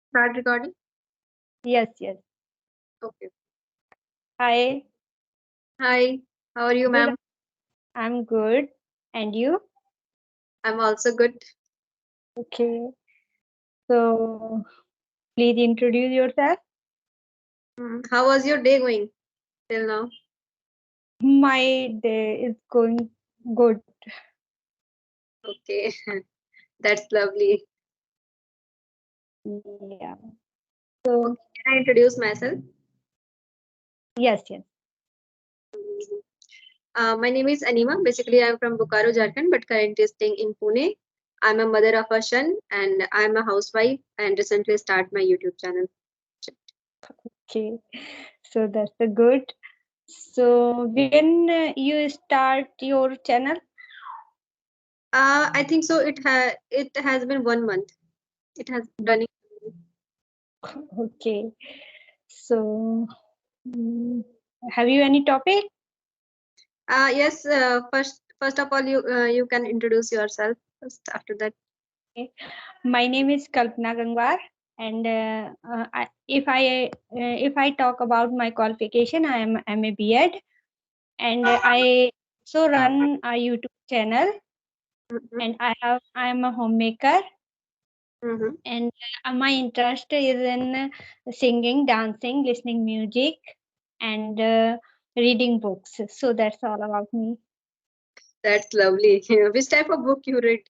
Start recording. Yes, yes. Okay. Hi, Hi. How are you, good. ma'am? I'm good. And you? I'm also good. Okay. So please introduce yourself. How was your day going till now? My day is going good. Okay. That's lovely. Yeah. So Okay. Can I introduce myself? yes, yes. My name is Anima. Basically, I'm from Bokaro, Jharkhand, but currently staying in Pune. I'm a mother of a son and I'm a housewife and recently start my YouTube channel. Okay. So that's a good. So when you start your channel? I think so. It has been 1 month. It has One. running. Okay. So mm, have you any topic? Yes. First of all, you can introduce yourself first. After that. Okay. My name is Kalpana Gangwar, and if I talk about my qualification, I'm a B.Ed, and I also run a YouTube channel, Mhm. and I am a homemaker, Mhm. and my interest is in singing, dancing, listening music, and reading books. So that's all about me. That's lovely. Which type of book you read?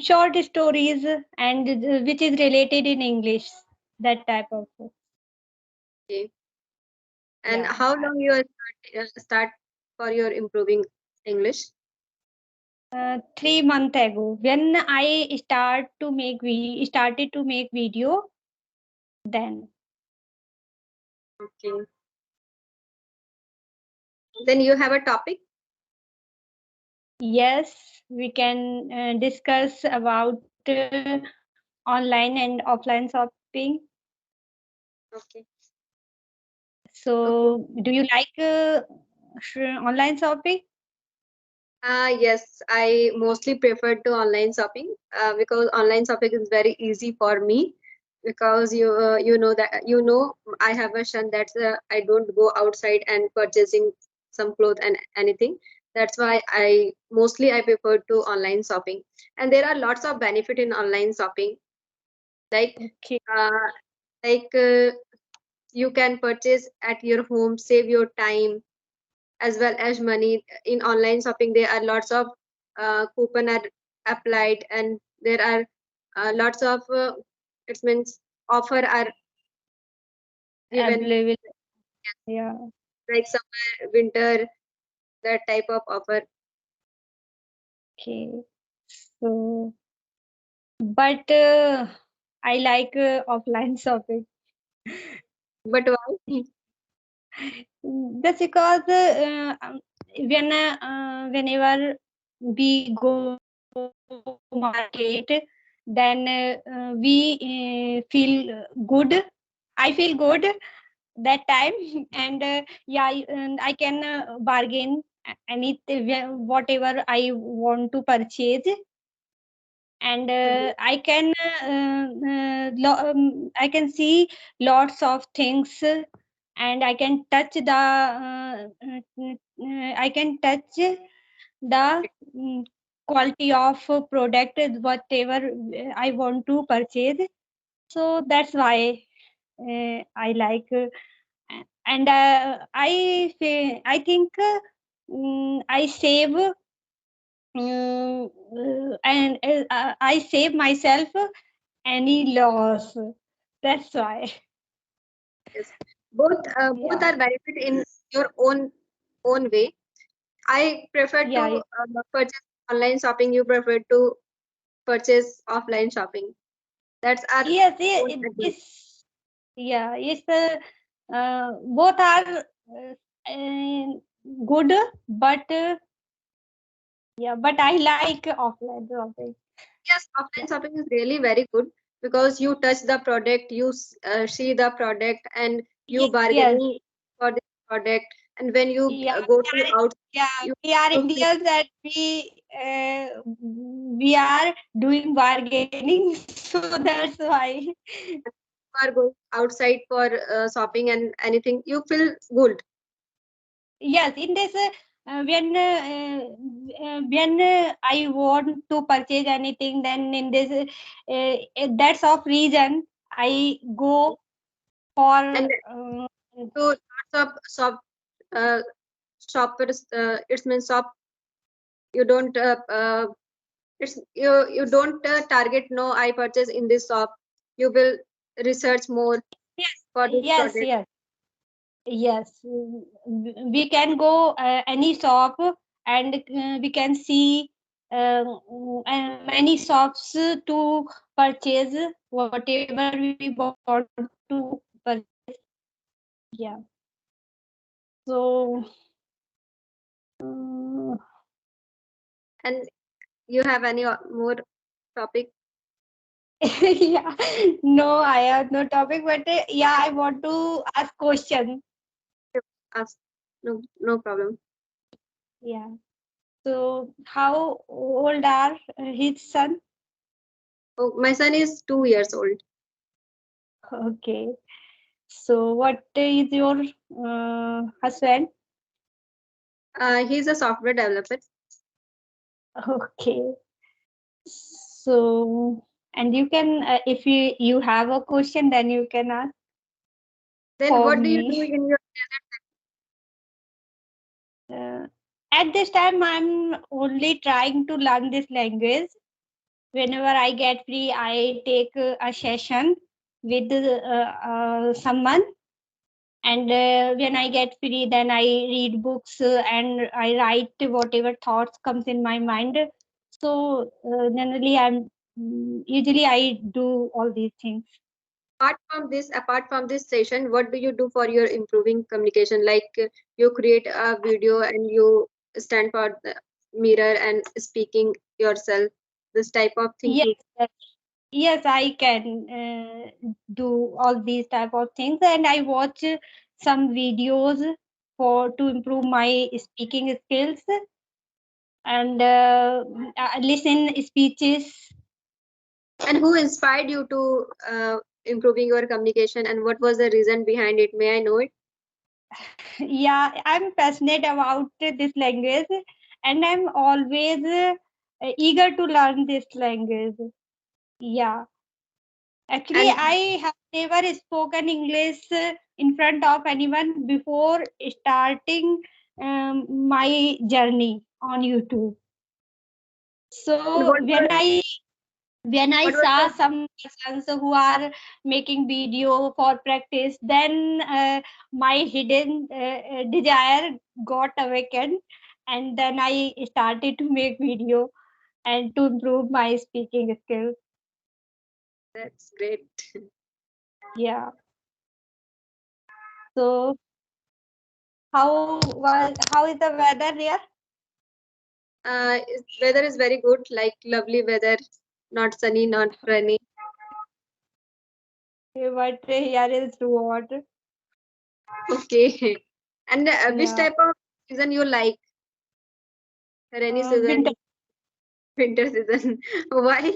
Short stories and which is related in English. That type of book. Okay. And Yeah. how long you start for your improving English? 3 months ago, when I started to make video, then Okay. Then you have a topic. yes, we can discuss about online and offline shopping. Okay. Okay. So, do you like online shopping? Yes, I mostly prefer to online shopping because online shopping is very easy for me because you know I have a son that's I don't go outside and purchasing some clothes and anything. That's why I prefer to online shopping, and there are lots of benefit in online shopping like Okay, uh, like you can purchase at your home, save your time as well as money. In online shopping there are lots of coupon are applied and there are lots of it means offer are given available. Yeah. like summer winter, that type of offer. Okay. So, but I like offline shopping. But why? That's because whenever we go market, then we feel good. I feel good that time, and and I can bargain whatever I want to purchase, and Mhm. I can see lots of things, and I can touch the mm, quality of product whatever I want to purchase. So that's why I like and I think I save and I save myself any loss. That's why. Yes, both Yeah, are benefit in your own way. I prefer to yeah, yeah. purchase online shopping, you prefer to purchase offline shopping. That's our Yes, yeah, own advantage. yeah, both are good, but but I like offline shopping. Yes, Yeah, offline shopping is really very good because you touch the product, you see the product, and you yes, bargaining for the product. And when you yeah, go to out, yeah. you We are don't feel Indians, and we we are doing bargaining, so that's why. You are going outside for shopping and anything, you feel good. Yes, in this when I want to purchase anything, then in this that's of reason I go for And to lots of uh, shoppers, it means shop. You don't you don't target, no, I purchase in this shop. You will research more yes, for this yes, product. yes. Yes, we can go any shop, and we can see many shops to purchase whatever we want to purchase. Yeah. So, uh, And you have any more topic? yeah, no, I have no topic, but yeah, I want to ask question. Ask. No problem. Yeah. So, how old are his son? Oh, my son is 2 years old. Okay. So, what is your husband? He's a software developer. Okay. So, and you can, if you have a question, then you can ask Then for what do you do me. in your Uh, at this time, I'm only trying to learn this language. Whenever I get free, I take a session with someone, and when I get free, then I read books and I write whatever thoughts comes in my mind. So generally, usually I do all these things. apart from this session, what do you do for your improving communication? Like you create a video and you stand for the mirror and speaking yourself. This type of thing Yes, you. yes, yes, I can do all these type of things, and I watch some videos for to improve my speaking skills, and listen speeches. And who inspired you to improving your communication, and what was the reason behind it? May I know it? Yeah, I'm passionate about this language, and I'm always eager to learn this language. Yeah, actually, And I have never spoken English in front of anyone before starting my journey on YouTube. and So when I what was saw the some persons who are making video for practice, then my hidden desire got awakened, and then I started to make video and to improve my speaking skills. that's great. Yeah. So how is the weather there? Weather is very good, like lovely weather, not sunny, not rainy. But here is what? Okay. And which Yeah. type of season you like? Rainy Winter. season, winter season. Why?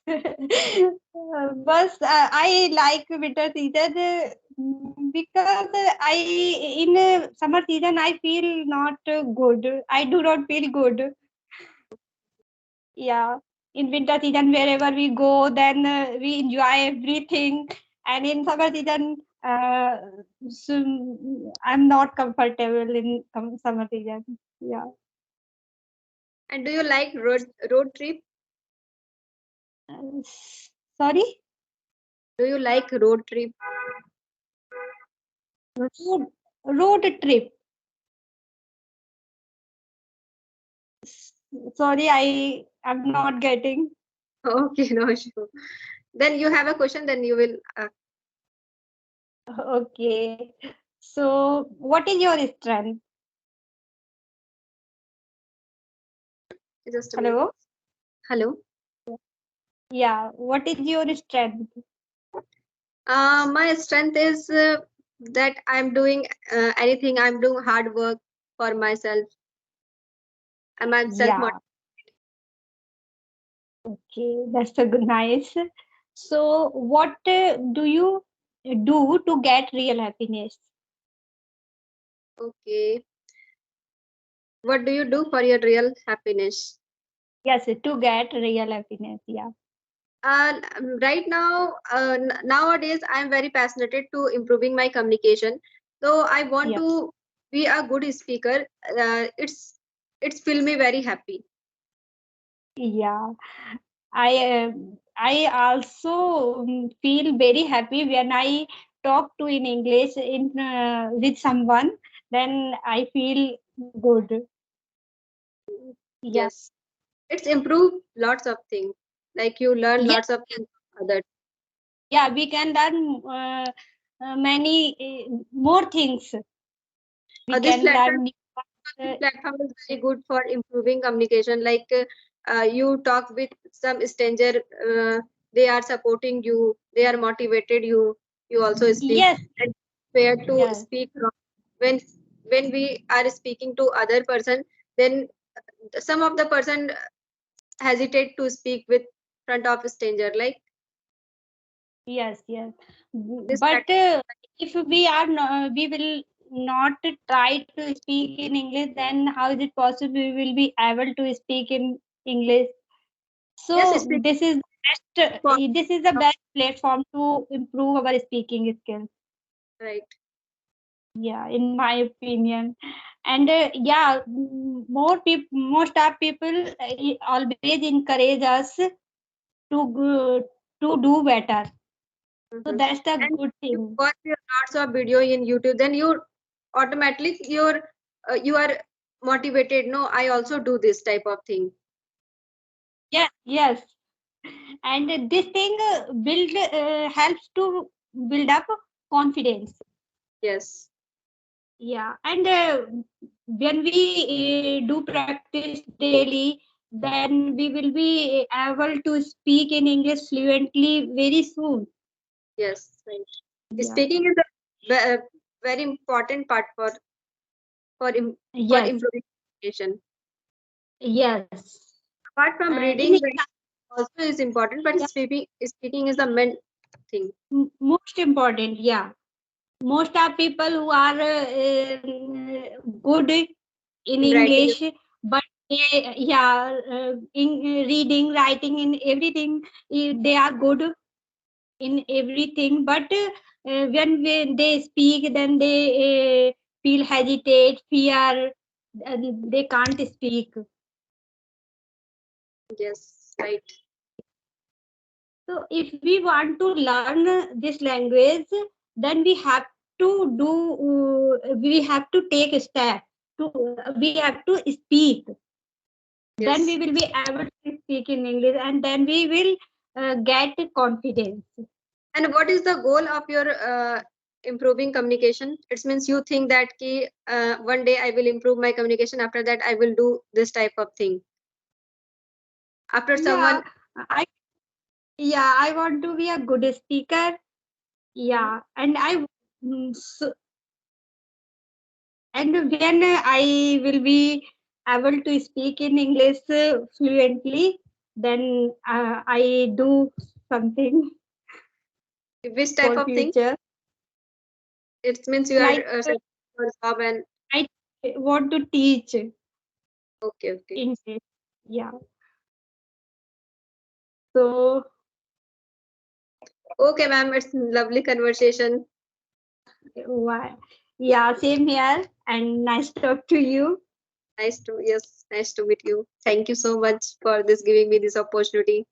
But I like winter season because I in summer season I feel not good. I do not feel good. Yeah, in winter season wherever we go, then we enjoy everything, and in summer season, so I'm not comfortable in summer season. Yeah. And do you like road trip? Sorry, Do you like road trip? road trip. Sorry, I'm not getting. Okay, no sure. Then you have a question, then you will Okay. So, what is your strength? just a minute. Hello? Hello. Yeah, what is your strength? My strength is that I'm doing anything. I'm doing hard work for myself, and I'm self Yeah. Okay, that's a good nice. So, what do you do to get real happiness? Okay, what do you do for your real happiness? Yes, to get real happiness. Yeah. Right now, nowadays, I'm very passionate to improving my communication. So I want Yes. to be a good speaker. It's feel me very happy. Yeah. I also feel very happy when I talk to in English in with someone. Then I feel good. Yeah. Yes, it's improved lots of things. Like you learn Yeah. lots of things from others. Yeah. We can learn many more things. We This can platform learn. this Uh, platform is very good for improving communication. Like you talk with some stranger, they are supporting you, they are motivated you. You also speak yes. and where to Yes. speak when we are speaking to other person, then some of the person hesitate to speak with front of a stranger. Like Yes. Yes. this But if we are we will not try to speak in English, then how is it possible we will be able to speak in English? yes, So speak for this is the best platform to improve our speaking skills. right. Yeah, in my opinion. And yeah, most of people always encourage us to do better. So Mhm. that's the And good you thing. watch your lots of video in YouTube, then you automatically you are motivated. No, I also do this type of thing. Yes, yes. And this thing build helps to build up confidence. Yes, Yeah, and when we do practice daily, then we will be able to speak in English fluently very soon. yes, right. Yeah. Speaking is a very important part for im- for Yes. improving communication. Yes. Apart from In reading, writing also is important, but yeah, speaking is the main thing. most important. Yeah. Most of people who are good in In writing, English, but yeah, in reading, writing, in everything, they are good in everything. But when they speak, then they feel hesitate, fear, and they can't speak. yes, right. So if we want to learn this language, then we have to take a step we have to speak. Then we Yes. will be able to speak in English, and then we will get confidence. And what is the goal of your improving communication? It means you think that ki, one day I will improve my communication. After that, I will do this type of thing. After Yeah, someone, I I want to be a good speaker. Mhm. Yeah, and and when I will be able to speak in English fluently, then I do something which type for of thing? future. It means you are Like searching for a job and I want to teach okay, okay, English. Yeah. So okay, ma'am. It's lovely conversation. why? Yeah, same here. And nice to talk to you. Nice to yes, nice to meet you. Thank you so much for this giving me this opportunity.